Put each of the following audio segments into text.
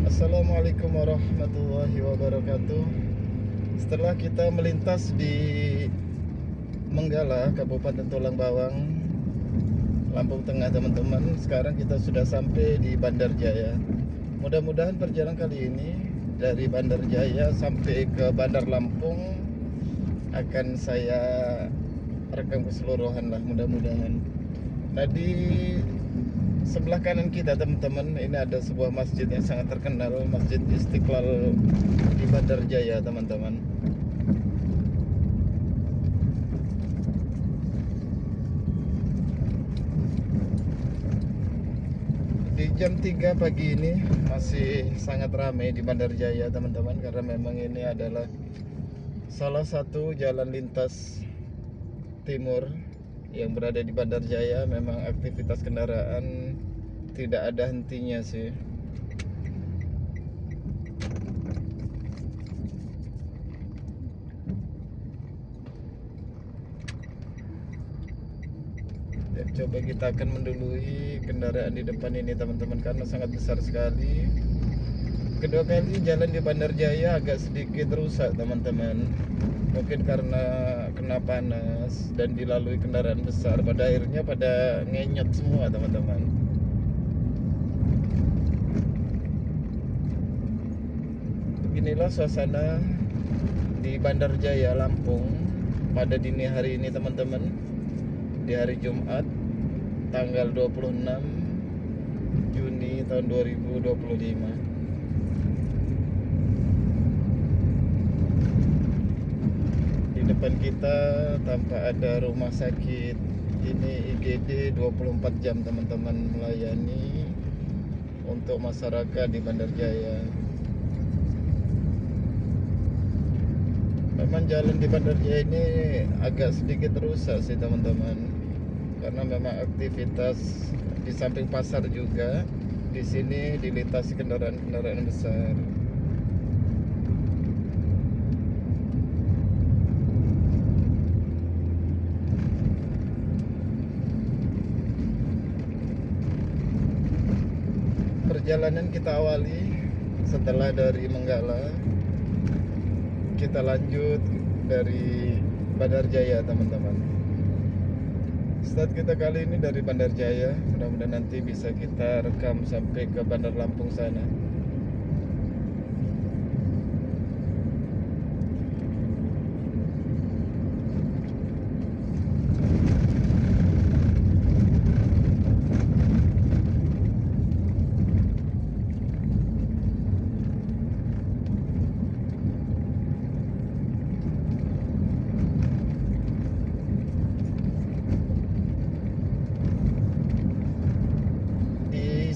Assalamualaikum warahmatullahi wabarakatuh. Setelah kita melintas di Menggala, Kabupaten Tulang Bawang, Lampung Tengah teman-teman, sekarang kita sudah sampai di Bandar Jaya. Mudah-mudahan perjalanan kali ini dari Bandar Jaya sampai ke Bandar Lampung akan saya rekam keseluruhan lah, mudah-mudahan. Nah, di sebelah kanan kita teman-teman, ini ada sebuah masjid yang sangat terkenal, Masjid Istiqlal di Bandar Jaya teman-teman. Di jam 3 pagi ini masih sangat ramai di Bandar Jaya teman-teman, karena memang ini adalah salah satu jalan lintas timur yang berada di Bandar Jaya. Memang aktivitas kendaraan tidak ada hentinya sih. Dan coba kita akan mendului kendaraan di depan ini teman-teman, karena sangat besar sekali. Kedua kali jalan di Bandar Jaya agak sedikit rusak teman-teman, mungkin karena kena panas dan dilalui kendaraan besar, pada akhirnya pada ngenyot semua teman-teman. Beginilah suasana di Bandar Jaya, Lampung pada dini hari ini teman-teman, di hari Jumat tanggal 26 Juni tahun 2025. Di depan kita tampak ada rumah sakit. Ini IGD 24 jam teman-teman, melayani untuk masyarakat di Bandar Jaya. Memang jalan di Bandar Jaya ini agak sedikit rusak sih teman-teman, karena memang aktivitas di samping pasar juga di sini dilintasi kendaraan-kendaraan besar. Perjalanan kita awali setelah dari Menggala, kita lanjut dari Bandar Jaya teman-teman. Start kita kali ini dari Bandar Jaya, mudah-mudahan nanti bisa kita rekam sampai ke Bandar Lampung sana.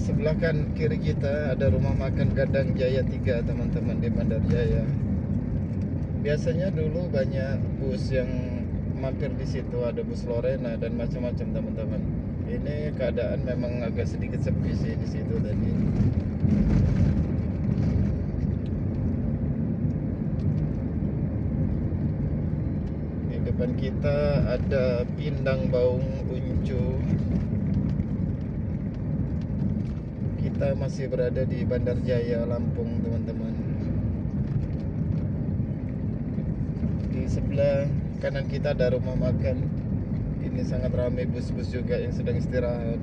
Sebelah kan kiri kita ada rumah makan Gadang Jaya 3 teman-teman di Bandar Jaya. Biasanya dulu banyak bus yang mampir di situ, ada bus Lorena dan macam-macam teman-teman. Ini keadaan memang agak sedikit sepi sih di situ tadi. Di depan kita ada Pindang Baung Uncu. Kita masih berada di Bandar Jaya, Lampung teman-teman. Di sebelah kanan kita ada rumah makan. Ini sangat ramai bus-bus juga yang sedang istirahat.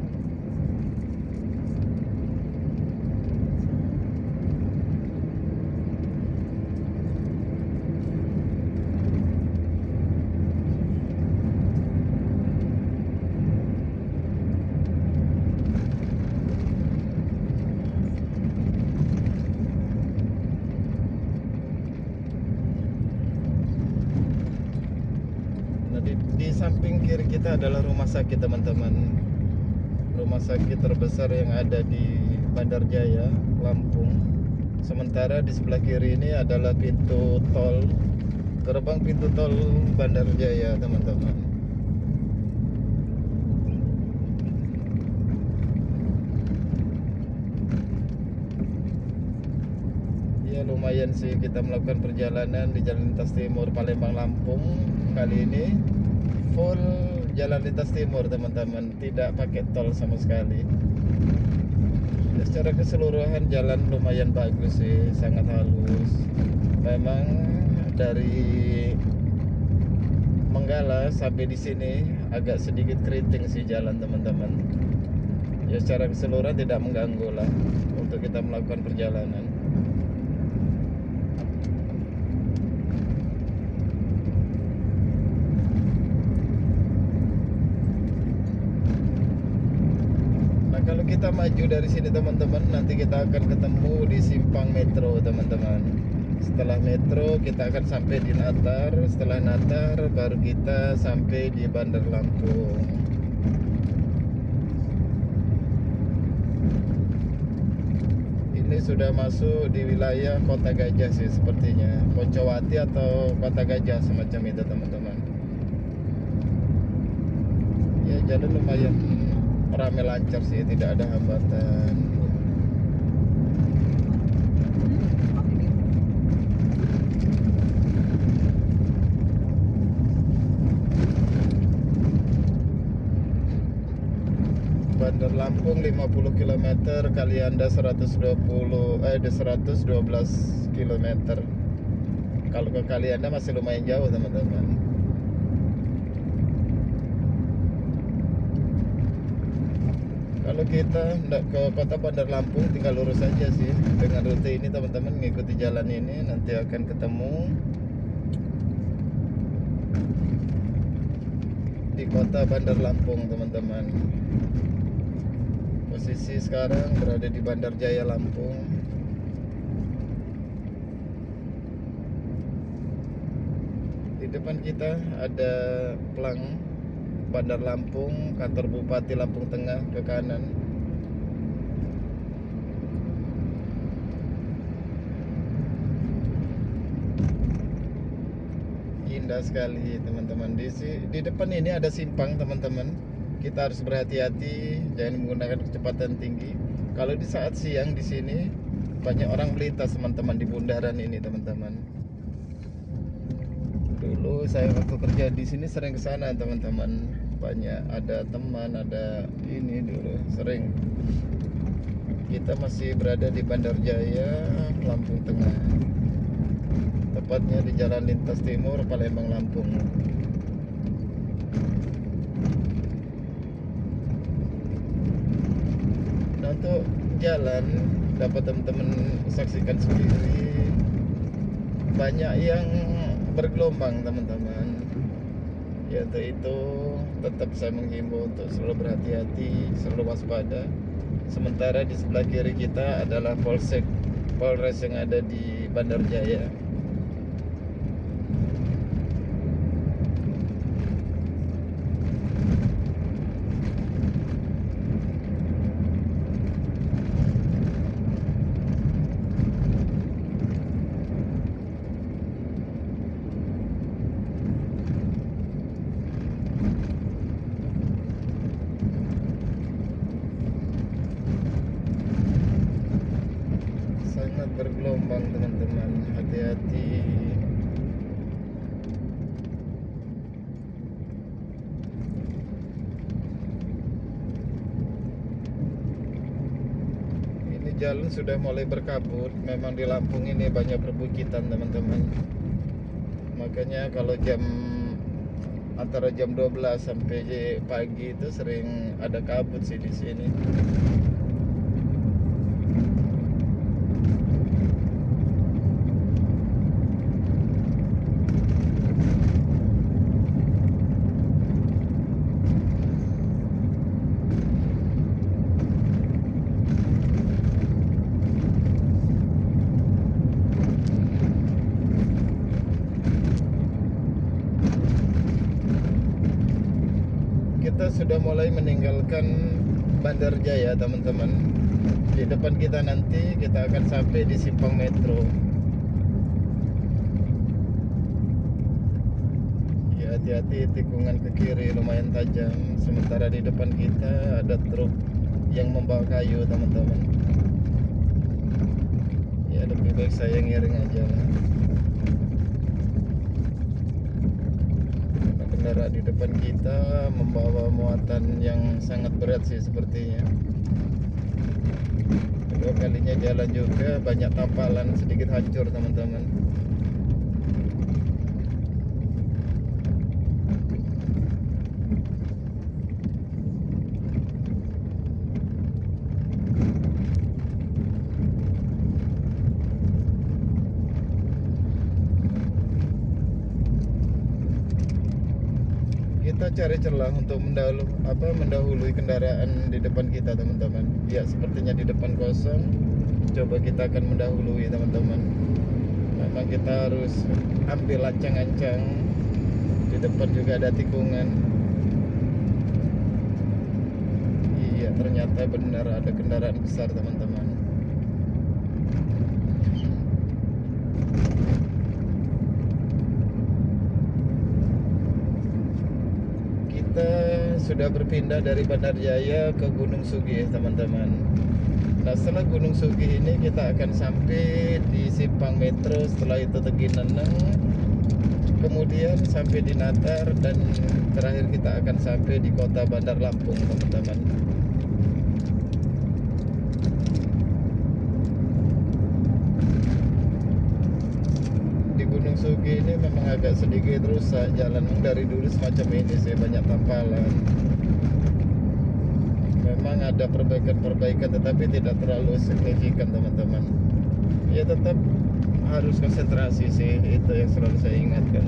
Di samping kiri kita adalah rumah sakit teman-teman, rumah sakit terbesar yang ada di Bandar Jaya, Lampung. Sementara di sebelah kiri ini adalah pintu tol, gerbang pintu tol Bandar Jaya teman-teman. Ya lumayan sih kita melakukan perjalanan di Jalan Lintas Timur Palembang Lampung. Kali ini full jalan lintas timur teman-teman, tidak pakai tol sama sekali. Ya, secara keseluruhan jalan lumayan bagus sih, sangat halus. Memang dari Menggala sampai di sini agak sedikit keriting sih jalan teman-teman. Ya secara keseluruhan tidak mengganggu lah untuk kita melakukan perjalanan. Nah kalau kita maju dari sini teman-teman, nanti kita akan ketemu di simpang metro teman-teman. Setelah metro kita akan sampai di Natar. Setelah Natar baru kita sampai di Bandar Lampung. Ini sudah masuk di wilayah Kota Gajah sih sepertinya, Poncowati atau Kota Gajah semacam itu teman-teman. Ya jalan lumayan ramai lancar sih, tidak ada hambatan. Bandar Lampung 50 km, Kalianda 112 km. Kalau ke Kalianda masih lumayan jauh teman-teman. Kalau kita hendak ke kota Bandar Lampung tinggal lurus saja sih. Dengan rute ini teman-teman mengikuti jalan ini nanti akan ketemu di kota Bandar Lampung teman-teman. Posisi sekarang berada di Bandar Jaya Lampung. Di depan kita ada pelang Bandar Lampung, kantor Bupati Lampung Tengah ke kanan. Indah sekali teman-teman. Di depan ini ada simpang teman-teman. Kita harus berhati-hati, jangan menggunakan kecepatan tinggi. Kalau di saat siang di sini banyak orang melintas teman-teman di bundaran ini teman-teman. Dulu saya waktu kerja di sini sering ke sana teman-teman. Banyak ada teman, ada ini dulu sering. Kita masih berada di Bandar Jaya, Lampung Tengah. Tepatnya di Jalan Lintas Timur, Palembang, Lampung. Nah, untuk jalan dapat teman-teman saksikan sendiri, banyak yang bergelombang teman-teman. Ya itu tetap saya menghimbau untuk selalu berhati-hati, selalu waspada. Sementara di sebelah kiri kita adalah Polres yang ada di Bandar Jaya. Sangat bergelombang teman-teman, hati-hati. Ini jalan sudah mulai berkabut. Memang di Lampung ini banyak perbukitan teman-teman. Makanya kalau antara jam 12 sampai pagi itu sering ada kabut sih di sini. Kita sudah mulai meninggalkan Bandar Jaya teman-teman. Di depan kita nanti kita akan sampai di simpang metro. Ya hati-hati, tikungan ke kiri lumayan tajam. Sementara di depan kita ada truk yang membawa kayu teman-teman. Ya lebih baik saya ngiring aja lah. Kendaraan di depan kita membawa muatan yang sangat berat sih sepertinya. kedua kalinya jalan juga banyak tampalan, sedikit hancur teman-teman. Kita cari celah untuk mendahului kendaraan di depan kita teman-teman. Ya, sepertinya di depan kosong. Coba kita akan mendahului teman-teman. Memang kita harus ambil ancang-ancang. Di depan juga ada tikungan. Iya, ternyata benar ada kendaraan besar teman-teman. Kita sudah berpindah dari Bandar Jaya ke Gunung Sugih teman-teman. Nah, setelah Gunung Sugih ini kita akan sampai di Simpang Metro, setelah itu Tegineneng, kemudian sampai di Natar, dan terakhir kita akan sampai di kota Bandar Lampung teman-teman. Gunung Sugih ini memang agak sedikit rusak jalan, dari dulu semacam ini sih, banyak tampalan. Memang ada perbaikan-perbaikan tetapi tidak terlalu signifikan teman-teman. Ya tetap harus konsentrasi sih, itu yang selalu saya ingatkan.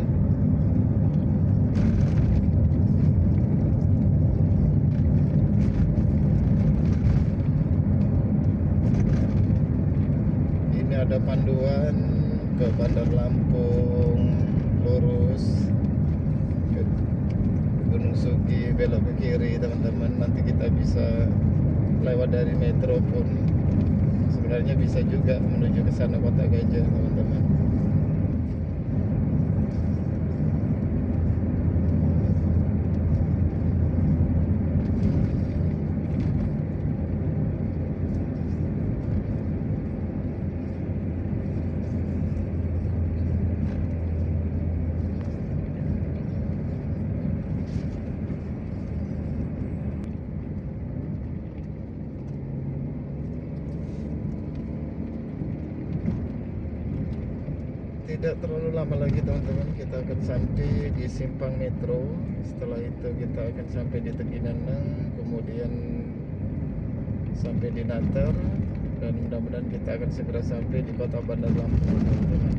Ini ada panduan ke Bandar Lampung, lurus ke Gunung Sugih, belok ke kiri teman-teman. Nanti kita bisa lewat dari metro pun sebenarnya bisa juga menuju ke sana, Kota Gajah teman-teman. Tidak terlalu lama lagi teman-teman, kita akan sampai di Simpang Metro. Setelah itu kita akan sampai di Tegineneng, kemudian sampai di Natar, dan mudah-mudahan kita akan segera sampai di kota Bandar Lampung teman-teman.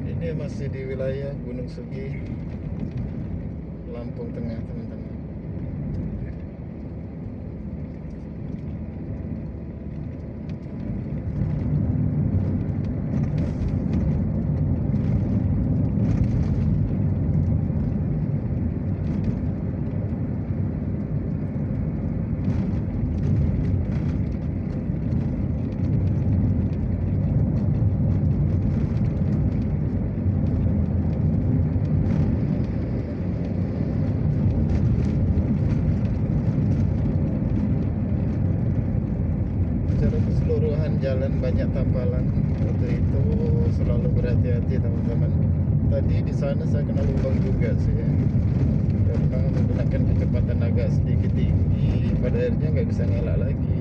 Ini masih di wilayah Gunung Sugih, Lampung Tengah teman-teman. Keseluruhan jalan banyak tampalan, untuk itu selalu berhati-hati teman-teman. Tadi di sana saya kena lubang juga sih, karena menggunakan kecepatan agak sedikit tinggi, pada akhirnya nggak bisa ngelak lagi.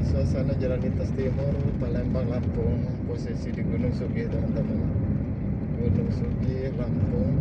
Suasana Jalan Lintas Timur Palembang Lampung, posisi di Gunung Sugih teman-teman. Gunung Sugih Lampung.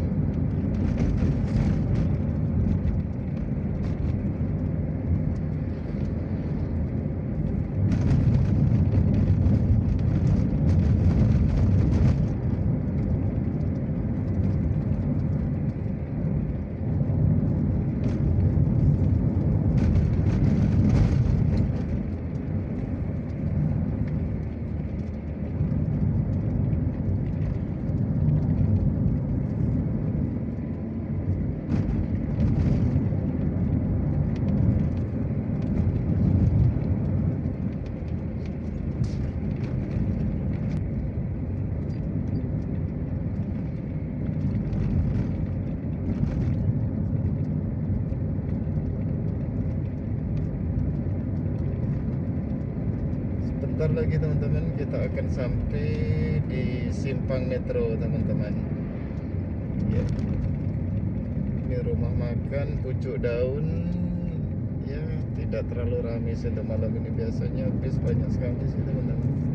Sebentar lagi teman-teman kita akan sampai di simpang metro teman-teman. Ya. Ini rumah makan Pucuk Daun. Ya, tidak terlalu ramai sih malam ini, biasanya bis banyak sekali sih teman-teman.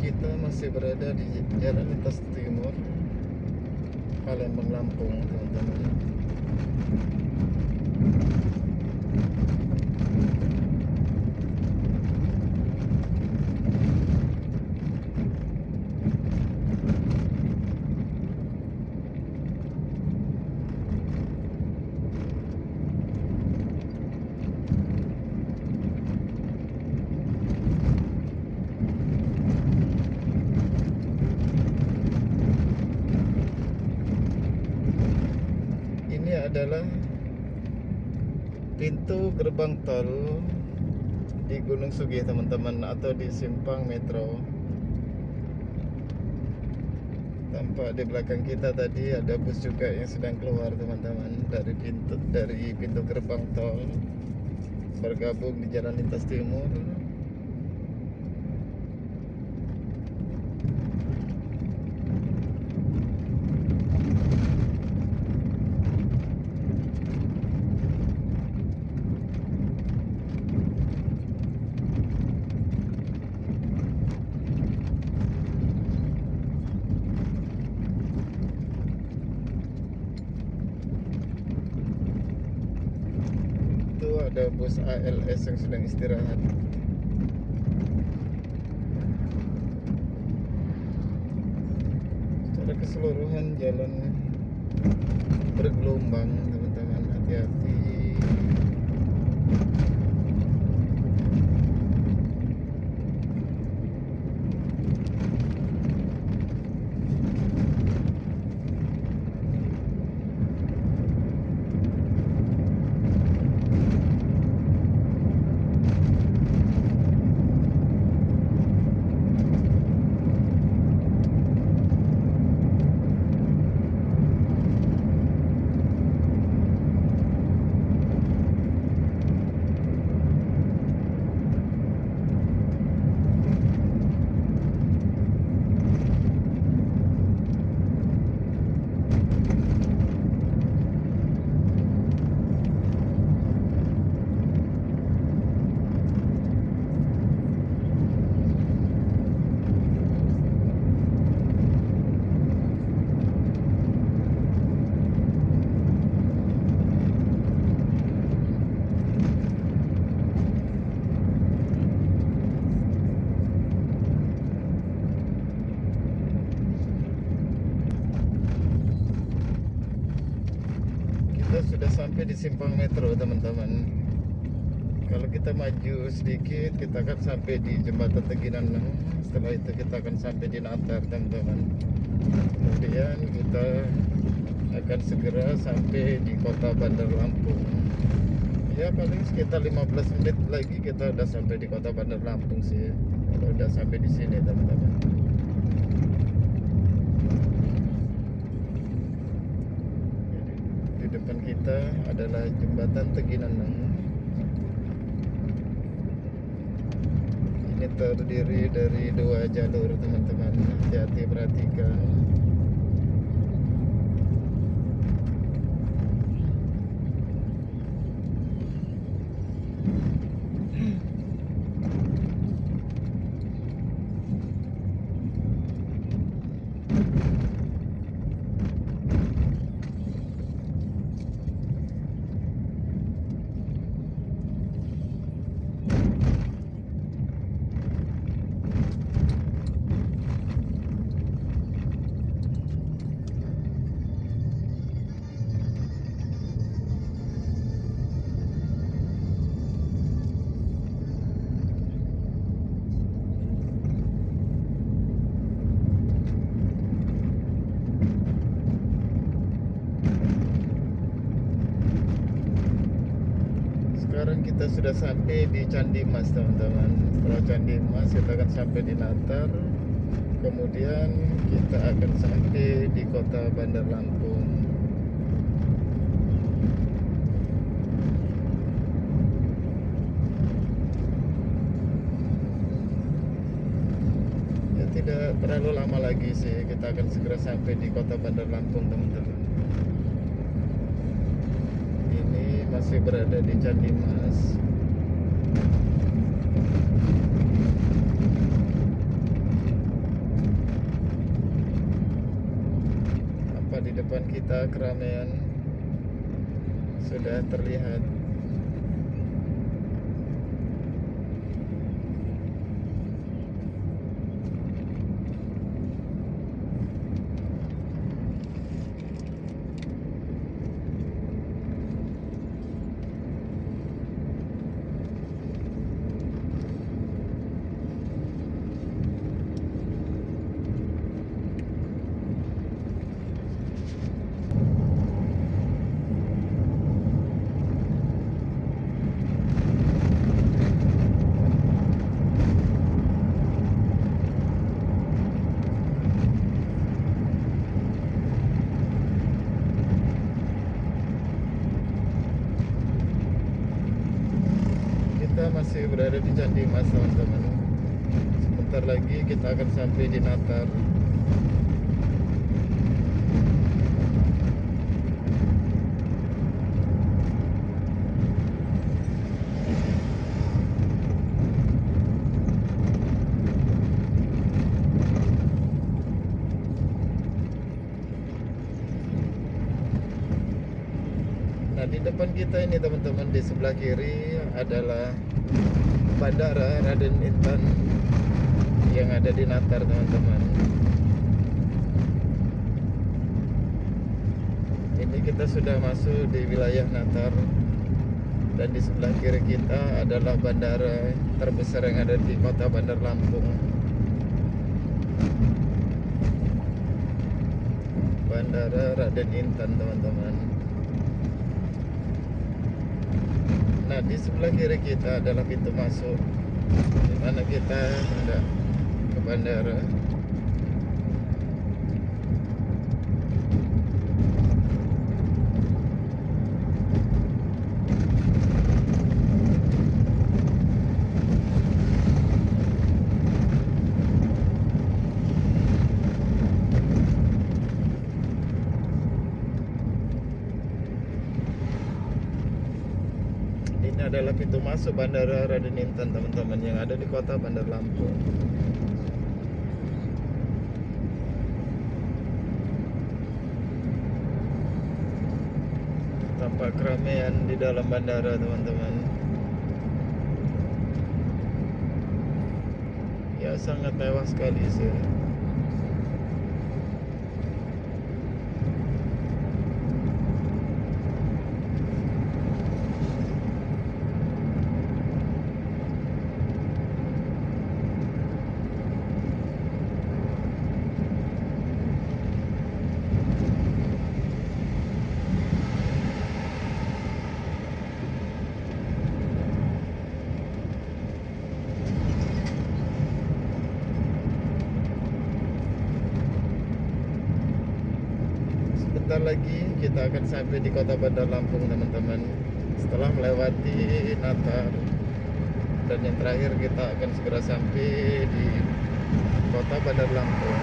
Kita masih berada di Jalan Lintas Timur Palembang, Lampung teman-teman. Ini adalah pintu gerbang tol di Gunung Sugih teman-teman, atau di simpang metro. Tampak di belakang kita tadi ada bus juga yang sedang keluar teman-teman dari pintu gerbang tol, bergabung di Jalan Lintas Timur. Itu ada bus ALS yang sedang istirahat. Secara keseluruhan jalan bergelombang teman-teman, hati-hati. Kita sudah sampai di simpang metro teman-teman. Kalau kita maju sedikit, kita akan sampai di jembatan Teginan. Setelah itu kita akan sampai di Natar teman-teman. Kemudian kita akan segera sampai di kota Bandar Lampung. Ya, paling sekitar 15 menit lagi kita udah sampai di kota Bandar Lampung sih, kalau udah sampai di sini teman-teman. Di depan kita adalah jembatan Teginan. Ini terdiri dari 2 jalur teman-teman, hati-hati perhatikan. sekarang kita sudah sampai di Candi Mas teman-teman. Setelah Candi Mas kita akan sampai di Natar. Kemudian kita akan sampai di kota Bandar Lampung. Ya tidak terlalu lama lagi sih, kita akan segera sampai di kota Bandar Lampung teman-teman. Ini masih berada di Candi Mas. Di depan kita keramaian sudah terlihat. Masih berada di Candi Mas teman-teman. Sebentar lagi kita akan sampai di Natar. Nah di depan kita ini teman-teman, di sebelah kiri adalah Bandara Raden Intan yang ada di Natar teman-teman. Ini kita sudah masuk di wilayah Natar. Dan di sebelah kiri kita adalah bandara terbesar yang ada di kota Bandar Lampung, Bandara Raden Intan teman-teman. Nah di sebelah kiri kita adalah pintu masuk di mana kita hendak ke bandara. Ini adalah pintu masuk Bandara Raden Intan teman-teman yang ada di kota Bandar Lampung. Tampak keramaian di dalam bandara teman-teman. Ya sangat mewah sekali sih. Sebentar lagi kita akan sampai di kota Bandar Lampung teman-teman. Setelah melewati Natar, dan yang terakhir kita akan segera sampai di kota Bandar Lampung.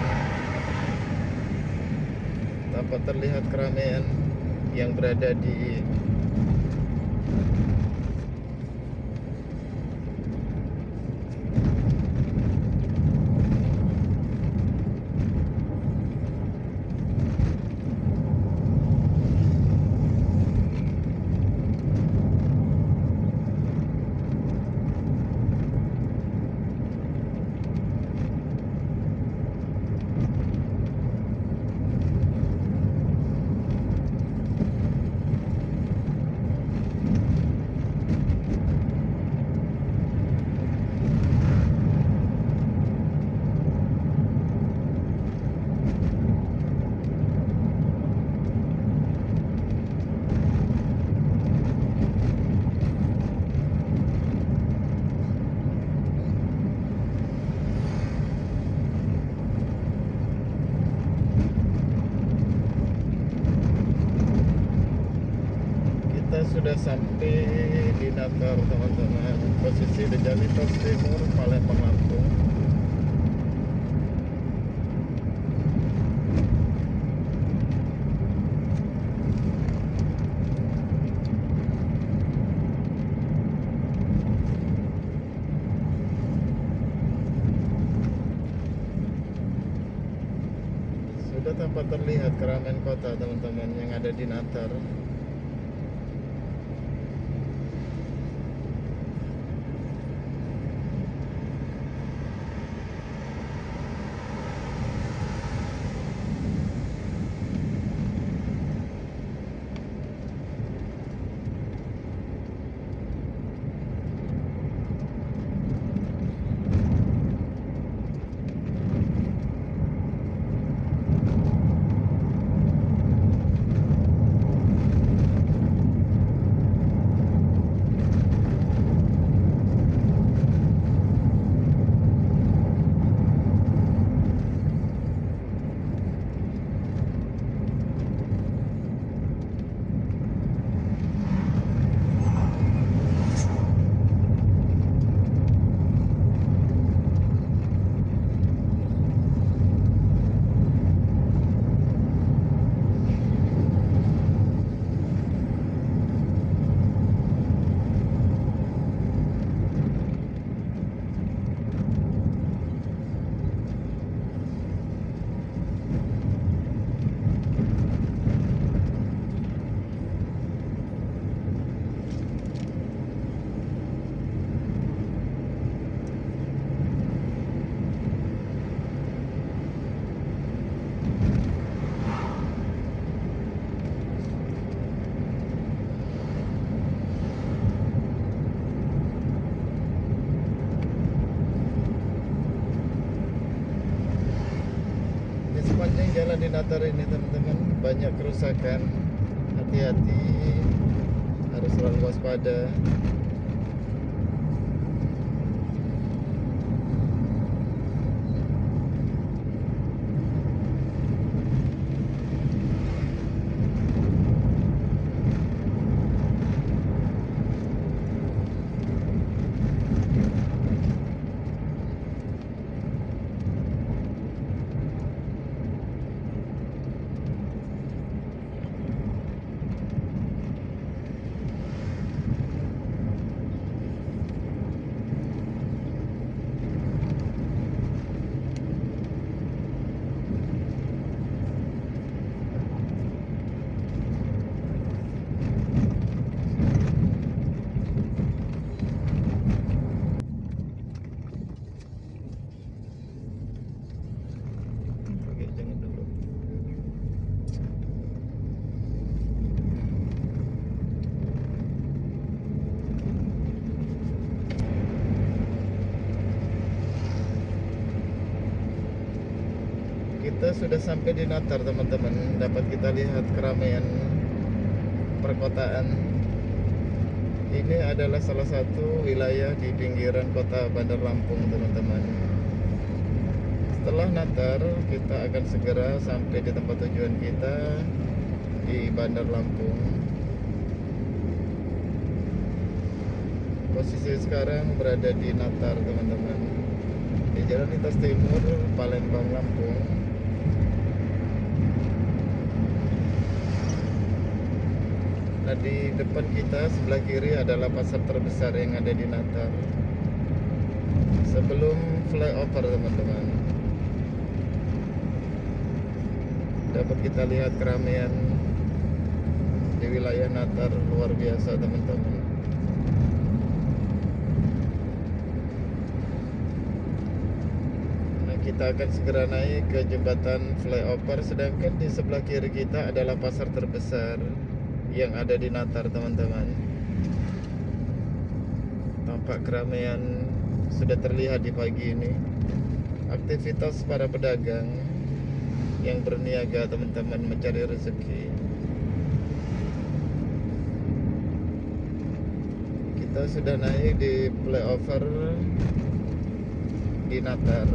Tanpa terlihat keramaian yang berada di sudah sampai di Natar teman-teman. Posisi di Jalan Lintas Timur Palembang Lampung. Sudah tampak terlihat keramaian kota teman-teman yang ada di Natar. Sepanjang jalan di Natar ini teman-teman banyak kerusakan. Hati-hati, harus selalu waspada. Oke, jangan dulu. Kita sudah sampai di Natar teman-teman. Dapat kita lihat keramaian perkotaan. Ini adalah salah satu wilayah di pinggiran kota Bandar Lampung teman-teman. Setelah Natar kita akan segera sampai di tempat tujuan kita di Bandar Lampung. Posisi sekarang berada di Natar teman-teman, di Jalan Lintas Timur Palembang Lampung. Nah, di depan kita sebelah kiri adalah pasar terbesar yang ada di Natar. Sebelum flyover teman-teman, dapat kita lihat keramaian di wilayah Natar luar biasa teman-teman. Nah, kita akan segera naik ke jembatan flyover, sedangkan di sebelah kiri kita adalah pasar terbesar yang ada di Natar teman-teman. Tampak keramaian sudah terlihat di pagi ini. Aktivitas para pedagang yang berniaga teman-teman mencari rezeki. Kita sudah naik di flyover di Natar.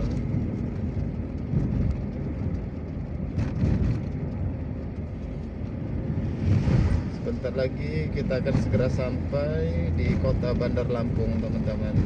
Sebentar lagi kita akan segera sampai di kota Bandar Lampung, teman-teman.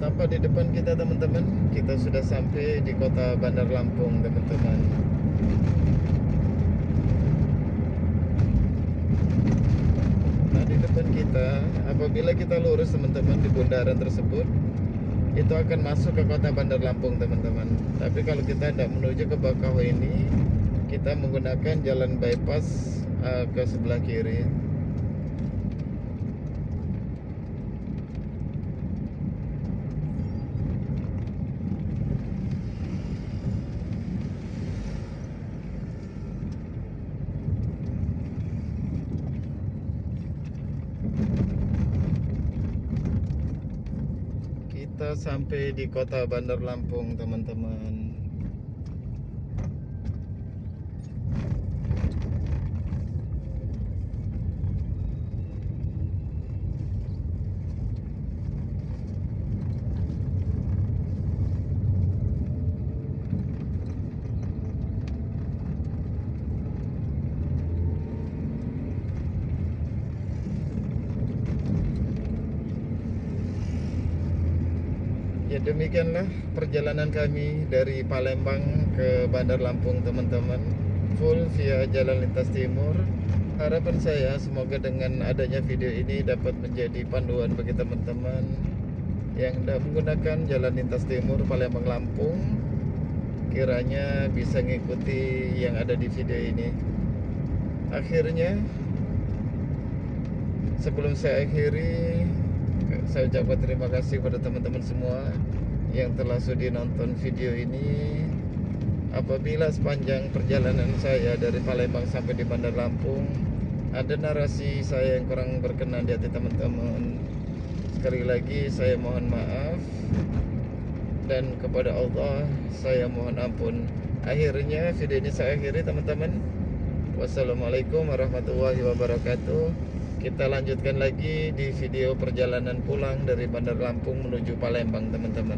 Tampak di depan kita, teman-teman, kita sudah sampai di kota Bandar Lampung, teman-teman. Nah, di depan kita, apabila kita lurus, teman-teman, di bundaran tersebut, itu akan masuk ke kota Bandar Lampung, teman-teman. Tapi kalau kita tidak menuju ke Bakauheni, kita menggunakan jalan bypass ke sebelah kiri. Kita sampai di kota Bandar Lampung, teman-teman. Ya, demikianlah perjalanan kami dari Palembang ke Bandar Lampung, teman-teman. Full via jalan lintas timur. Harapan saya semoga dengan adanya video ini dapat menjadi panduan bagi teman-teman yang hendak menggunakan jalan lintas timur Palembang Lampung. Kiranya bisa mengikuti yang ada di video ini. Akhirnya, sebelum saya akhiri, saya ucapkan terima kasih kepada teman-teman semua yang telah sudi nonton video ini. Apabila sepanjang perjalanan saya dari Palembang sampai di Bandar Lampung ada narasi saya yang kurang berkenan di hati teman-teman, sekali lagi saya mohon maaf, dan kepada Allah saya mohon ampun. Akhirnya video ini saya akhiri, teman-teman. Wassalamualaikum warahmatullahi wabarakatuh. Kita lanjutkan lagi di video perjalanan pulang dari Bandar Lampung menuju Palembang, teman-teman.